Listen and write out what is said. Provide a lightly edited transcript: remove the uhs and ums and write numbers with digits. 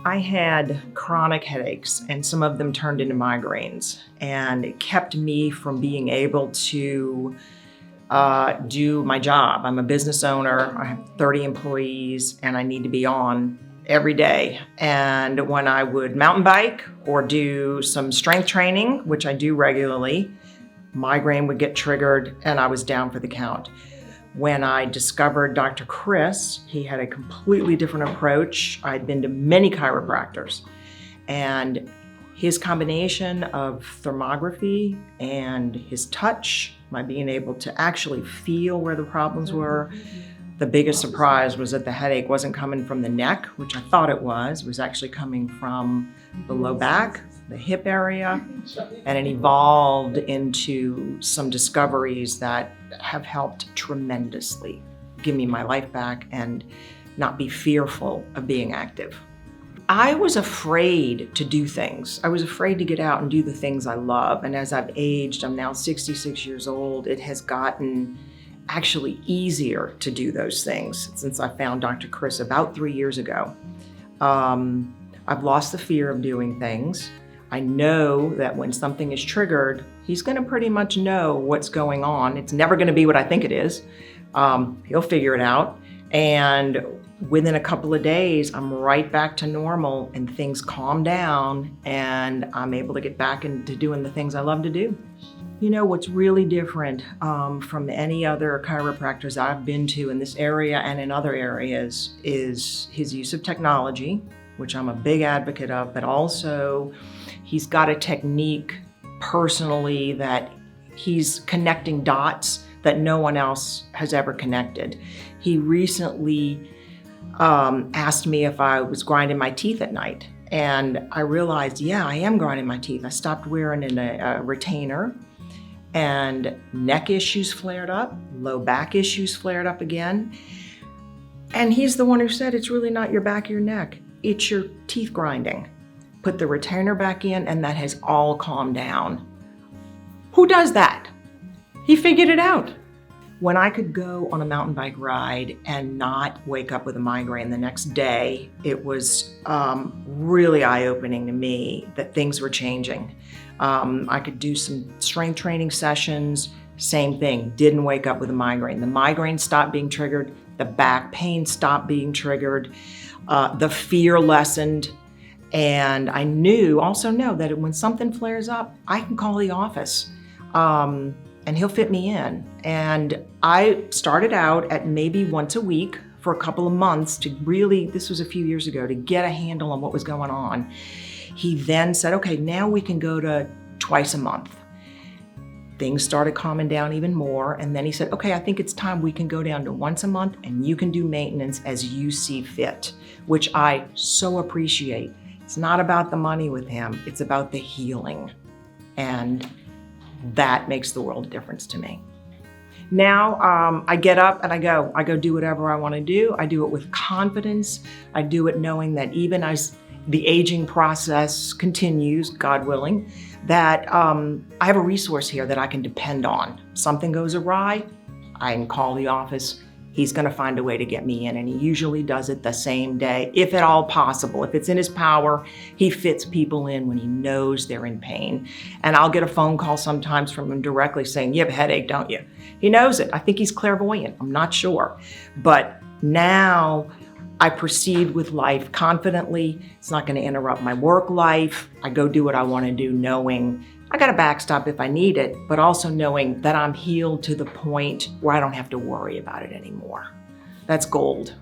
I had chronic headaches, and some of them turned into migraines, and it kept me from being able to do my job. I'm a business owner. I have 30 employees, and I need to be on every day. And when I would mountain bike or do some strength training, which I do regularly, migraine would get triggered, and I was down for the count. When I discovered Dr. Chris, he had a completely different approach. I'd been to many chiropractors, and his combination of thermography and his touch, my being able to actually feel where the problems were. The biggest surprise was that the headache wasn't coming from the neck, which I thought it was actually coming from the low back, the hip area, and it evolved into some discoveries that have helped tremendously give me my life back and not be fearful of being active. I was afraid to do things. I was afraid to get out and do the things I love. And as I've aged, I'm now 66 years old, it has gotten actually easier to do those things since I found Dr. Chris about 3 years ago. I've lost the fear of doing things. I know that when something is triggered, he's going to pretty much know what's going on. It's never going to be what I think it is. He'll figure it out. And within a couple of days, I'm right back to normal and things calm down and I'm able to get back into doing the things I love to do. You know, what's really different from any other chiropractors I've been to in this area and in other areas is his use of technology, which I'm a big advocate of, but also he's got a technique personally that he's connecting dots that no one else has ever connected. He recently asked me if I was grinding my teeth at night. And I realized, yeah, I am grinding my teeth. I stopped wearing a retainer, and neck issues flared up, low back issues flared up again. And he's the one who said, it's really not your back or your neck, it's your teeth grinding. Put the retainer back in, and that has all calmed down. Who does that? He figured it out. When I could go on a mountain bike ride and not wake up with a migraine the next day, it was really eye-opening to me that things were changing. I could do some strength training sessions, same thing, didn't wake up with a migraine. The migraine stopped being triggered, the back pain stopped being triggered, the fear lessened, and I also know that when something flares up, I can call the office. And he'll fit me in. And I started out at maybe once a week for a couple of months to really, this was a few years ago, to get a handle on what was going on. He then said, okay, now we can go to twice a month. Things started calming down even more. And then he said, okay, I think it's time we can go down to once a month and you can do maintenance as you see fit, which I so appreciate. It's not about the money with him, it's about the healing. And that makes the world a difference to me. Now I get up and I go do whatever I want to do. I do it with confidence. I do it knowing that even as the aging process continues, God willing, that I have a resource here that I can depend on. Something goes awry, I can call the office. He's going to find a way to get me in, and he usually does it the same day, if at all possible. If it's in his power, he fits people in when he knows they're in pain. And I'll get a phone call sometimes from him directly saying, you have a headache, don't you? He knows it. I think he's clairvoyant. I'm not sure. But now I proceed with life confidently. It's not going to interrupt my work life. I go do what I want to do, knowing I got a backstop if I need it, but also knowing that I'm healed to the point where I don't have to worry about it anymore. That's gold.